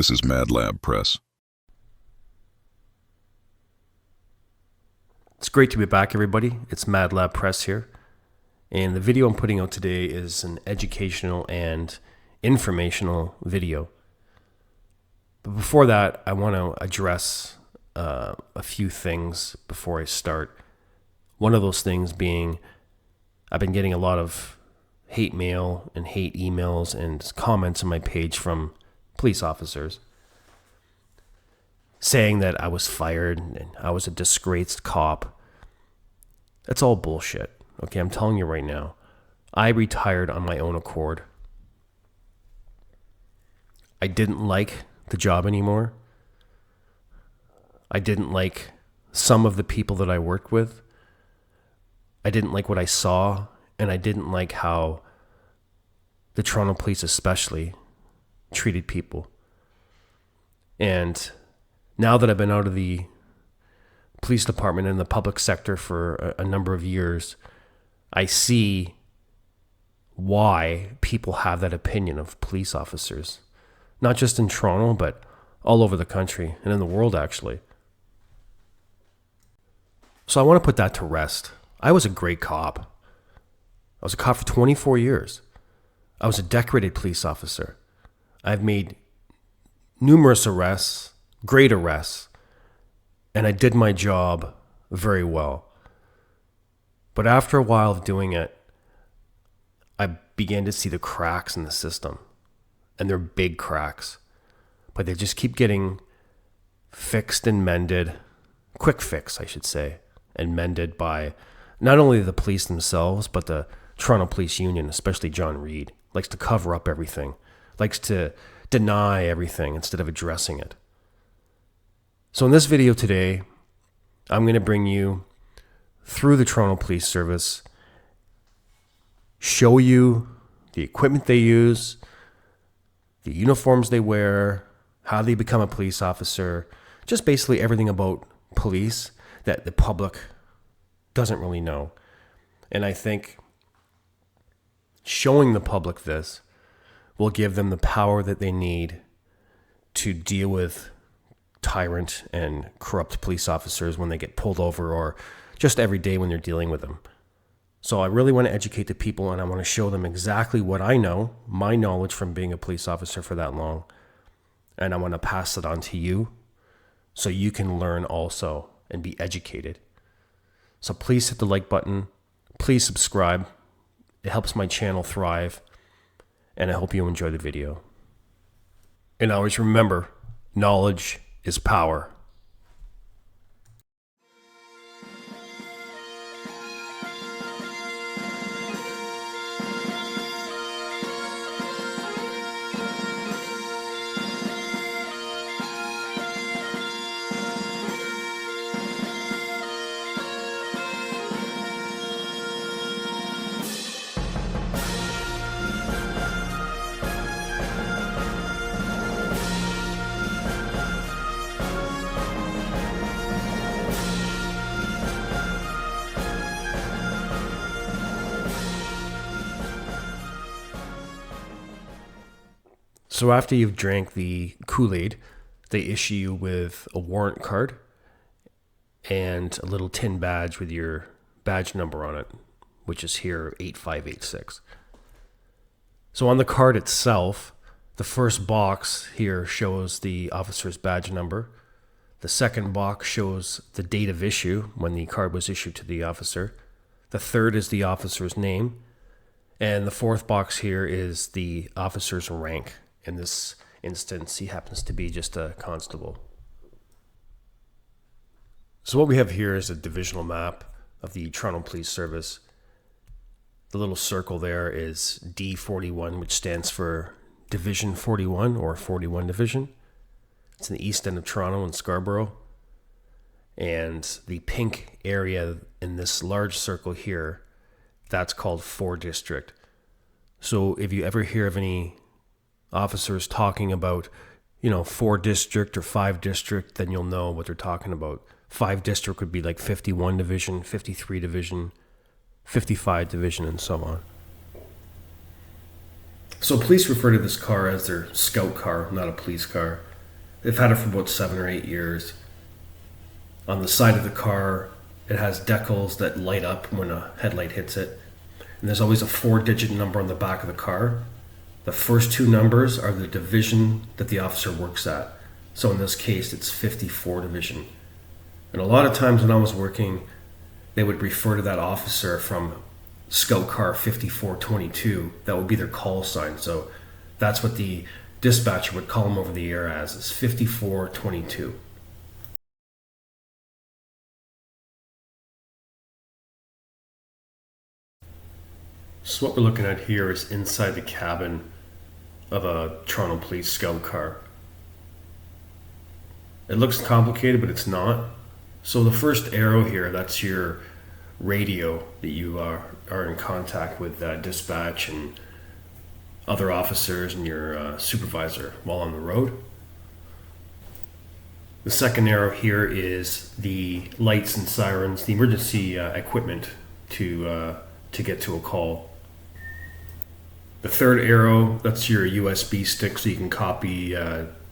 This is Mad Lab Press. It's great to be back, everybody. It's Mad Lab Press here. And the video I'm putting out today is an educational and informational video. But before that, I want to address a few things before I start. One of those things being, I've been getting a lot of hate mail and hate emails and comments on my page from police officers saying that I was fired and I was a disgraced cop. That's all bullshit. Okay, I'm telling you right now. I retired on my own accord. I didn't like the job anymore. I didn't like some of the people that I worked with. I didn't like what I saw, and I didn't like how the Toronto police especially treated people. And now that I've been out of the police department and the public sector for a number of years, I see why people have that opinion of police officers. Not just in Toronto, but all over the country and in the world, actually. So I want to put that to rest. I was a great cop. I was a cop for 24 years. I was a decorated police officer. I've made numerous arrests, great arrests, and I did my job very well. But after a while of doing it, I began to see the cracks in the system. And they're big cracks. But they just keep getting fixed and mended. Quick fix, I should say. And mended by not only the police themselves, but the Toronto Police Union, especially John Reid. Likes to cover up everything. Likes to deny everything instead of addressing it. So in this video today, I'm going to bring you through the Toronto Police Service, show you the equipment they use, the uniforms they wear, how they become a police officer, just basically everything about police that the public doesn't really know. And I think showing the public this will give them the power that they need to deal with tyrant and corrupt police officers when they get pulled over or just every day when they're dealing with them. So I really want to educate the people, and I want to show them exactly what I know, my knowledge from being a police officer for that long. And I want to pass it on to you so you can learn also and be educated. So please hit the like button. Please subscribe. It helps my channel thrive. And I hope you enjoy the video. And always remember, knowledge is power. So after you've drank the Kool-Aid, they issue you with a warrant card and a little tin badge with your badge number on it, which is here 8586. So on the card itself, the first box here shows the officer's badge number. The second box shows the date of issue when the card was issued to the officer. The third is the officer's name. And the fourth box here is the officer's rank. In this instance, he happens to be just a constable. So what we have here is a divisional map of the Toronto Police Service. The little circle there is D41, which stands for Division 41 or 41 Division. It's in the east end of Toronto in Scarborough. And the pink area in this large circle here, that's called 4 District. So if you ever hear of any officers talking about, 4 District or 5 District, then you'll know what they're talking about. 5 District would be like 51 Division, 53 Division, 55 Division, and so on. So police refer to this car as their scout car, not a police car. They've had it for about 7 or 8 years. On the side of the car, it has decals that light up when a headlight hits it. And there's always a 4-digit number on the back of the car. The first 2 numbers are the division that the officer works at. So in this case, it's 54 division. And a lot of times when I was working, they would refer to that officer from Scout Car 5422. That would be their call sign. So that's what the dispatcher would call him over the air as, is 5422. So what we're looking at here is inside the cabin of a Toronto Police Scout car. It looks complicated, but it's not. So the first arrow here, that's your radio that you are in contact with dispatch and other officers and your supervisor while on the road. The second arrow here is the lights and sirens, the emergency equipment to get to a call. The third arrow, that's your USB stick so you can copy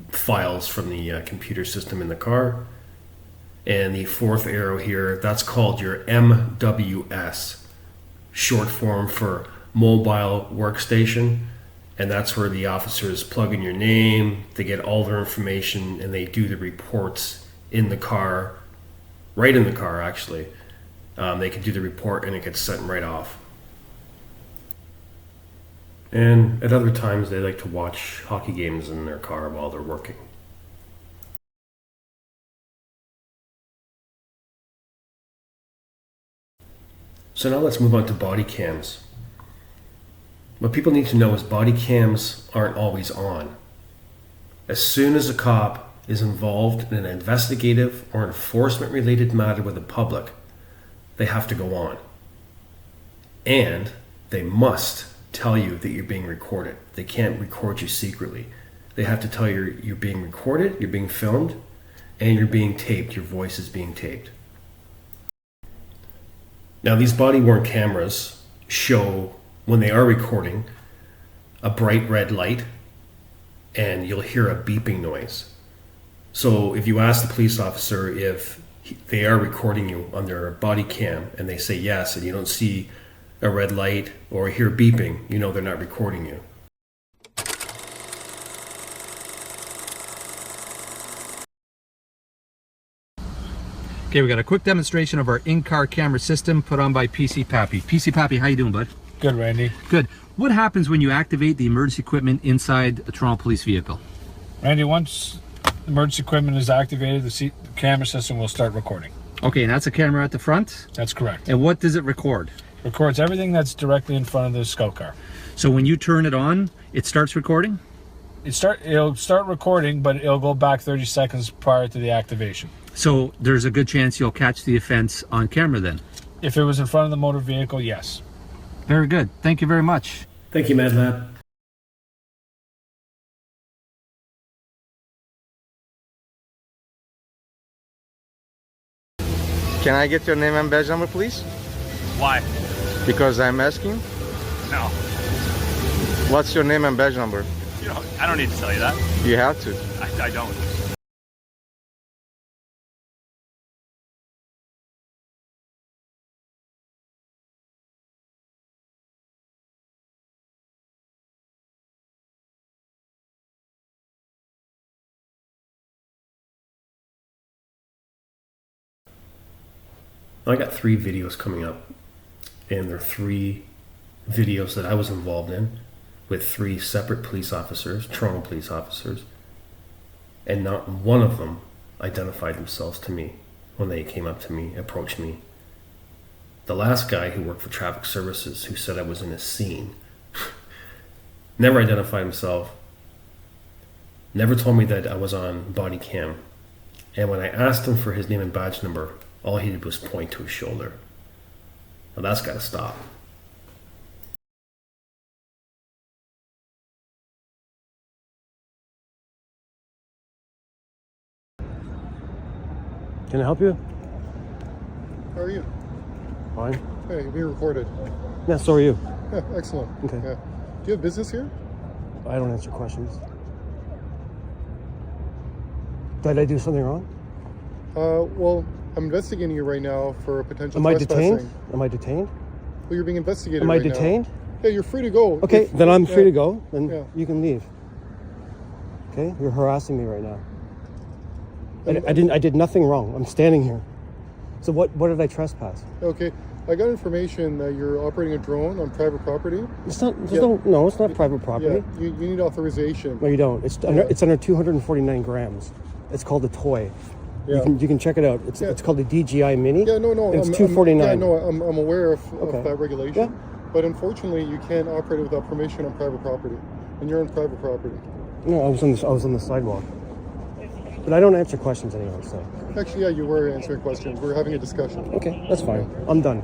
files from the computer system in the car. And the fourth arrow here, that's called your MWS, short form for mobile workstation. And that's where the officers plug in your name, they get all their information, and they do the reports in the car, right in the car actually. They can do the report and it gets sent right off. And at other times, they like to watch hockey games in their car while they're working. So now let's move on to body cams. What people need to know is body cams aren't always on. As soon as a cop is involved in an investigative or enforcement related matter with the public, they have to go on. And they must tell you that you're being recorded. They can't record you secretly. They have to tell you you're being recorded, you're being filmed, and you're being taped. Your voice is being taped. Now, these body-worn cameras show, when they are recording, a bright red light, and you'll hear a beeping noise. So if you ask the police officer if they are recording you on their body cam, and they say yes, and you don't see a red light or hear beeping, you know they're not recording you. Okay, we got a quick demonstration of our in-car camera system put on by PC Pappy. PC Pappy, how you doing, bud? Good, Randy. Good. What happens when you activate the emergency equipment inside a Toronto Police vehicle? Randy, once the emergency equipment is activated, the camera system will start recording. Okay, and that's a camera at the front? That's correct. And what does it record? Records everything that's directly in front of the Scout car. So when you turn it on, it starts recording? It'll start recording, but it'll go back 30 seconds prior to the activation. So there's a good chance you'll catch the offense on camera then? If it was in front of the motor vehicle, yes. Very good. Thank you very much. Thank you, Mad Lab. Can I get your name and badge number, please? Why? Because I'm asking. No. What's your name and badge number? You know, I don't need to tell you that. You have to. I don't. I got 3 videos coming up, and they're 3 videos that I was involved in with 3 separate police officers, Toronto police officers, and not one of them identified themselves to me when they came up to me, approached me. The last guy who worked for traffic services, who said I was in a scene, never identified himself, never told me that I was on body cam, and when I asked him for his name and badge number, all he did was point to his shoulder. Now that's got to stop. Can I help you? How are you? Fine. Hey, you're being recorded. Yeah, so are you. Yeah, excellent. Okay. Yeah. Do you have business here? I don't answer questions. Did I do something wrong? Well, I'm investigating you right now for a potential Am I trespassing. detained? Am I detained? Well, you're being investigated Am I right detained? now. Yeah, you're free to go. Okay, If- then I'm free to yeah. go. Then Yeah. you can leave. Okay, you're harassing me right now. And- I did nothing wrong. I'm standing here. So what did I trespass? Okay, I got information that you're operating a drone on private property. It's not. Yeah. No, it's not private property. Yeah, you need authorization. No, you don't. It's under 249 grams. It's called a toy. Yeah. You can check it out. It's called the DJI Mini. Yeah, no. And it's I'm- 249. Yeah, no, I'm aware of Okay. that regulation. Yeah. But unfortunately, you can't operate without permission on private property, and you're on private property. No, I was on the sidewalk. But I don't answer questions anyway. So Actually, yeah, you were answering questions. We're having a discussion. okay, that's fine. I'm done.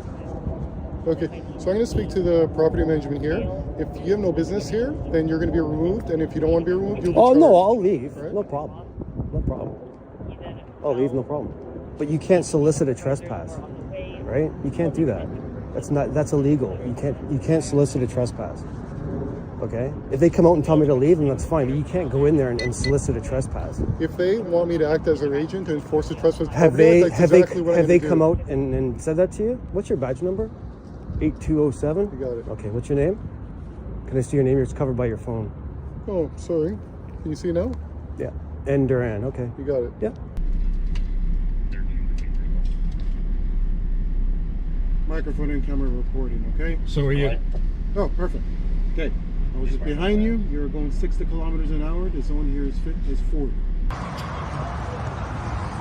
Okay, so I'm going to speak to the property management here. If you have no business here, then you're going to be removed, and if you don't want to be removed, you'll be Oh no, charged. I'll leave. Right? No problem. No problem. I'll leave. No problem. But you can't solicit a trespass, right? You can't do that. That's illegal. You can't solicit a trespass. Okay? If they come out and tell me to leave, then that's fine. But you can't go in there and solicit a trespass. If they want me to act as their agent to enforce the trespass Have property, they that's exactly what I'm have they gonna come do. out and said that to you? What's your badge number? 8207? You got it. Okay, what's your name? Can I see your name? It's covered by your phone. Oh, sorry. Can you see now? Yeah. N. Duran. Okay. You got it. Yeah. Microphone and camera recording, okay? So are you? Oh, perfect. Okay. I was just behind you. You're going 60 kilometers an hour. The zone here is 40.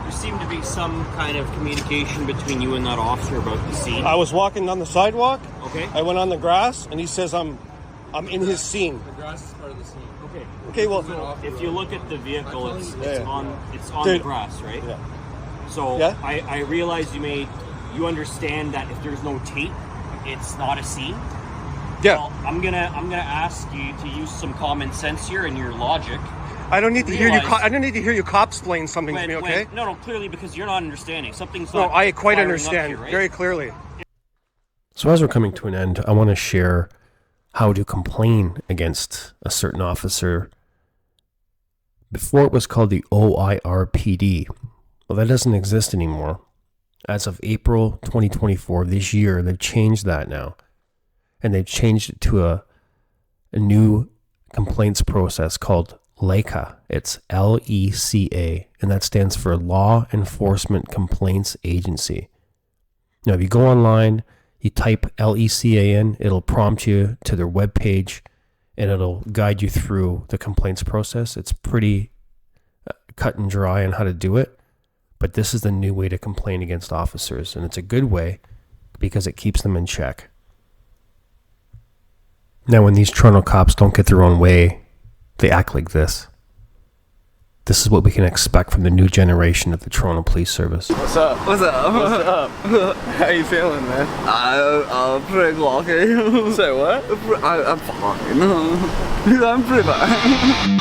There seemed to be some kind of communication between you and that officer about the scene. I was walking down the sidewalk. Okay. I went on the grass, and he says I'm in his scene. The grass is part of the scene. Okay. Okay, well, If you look at the vehicle, it's Yeah. on Dude. the grass, right? Yeah. So Yeah. I realize you understand that if there's no tape, it's not a scene. yeah. Well, I'm gonna ask you to use some common sense here and your logic. I don't need to hear you. realize- I don't need to hear you cops explain something to me. Okay? No, clearly because you're not understanding. Something's No, not. I quite firing up understand here, right? very clearly. So as we're coming to an end, I want to share how to complain against a certain officer. Before it was called the OIRPD. Well, that doesn't exist anymore. As of April 2024, this year, they've changed that now. And they've changed it to a new complaints process called LECA. It's LECA, and that stands for Law Enforcement Complaints Agency. Now, if you go online, you type LECA in, it'll prompt you to their webpage, and it'll guide you through the complaints process. It's pretty cut and dry on how to do it, but this is the new way to complain against officers, and it's a good way because it keeps them in check. Now, when these Toronto cops don't get their own way, they act like this. This is what we can expect from the new generation of the Toronto Police Service. What's up? What's up? What's up? How you feeling, man? I'm pretty lucky. Say what? I'm fine. I'm pretty fine.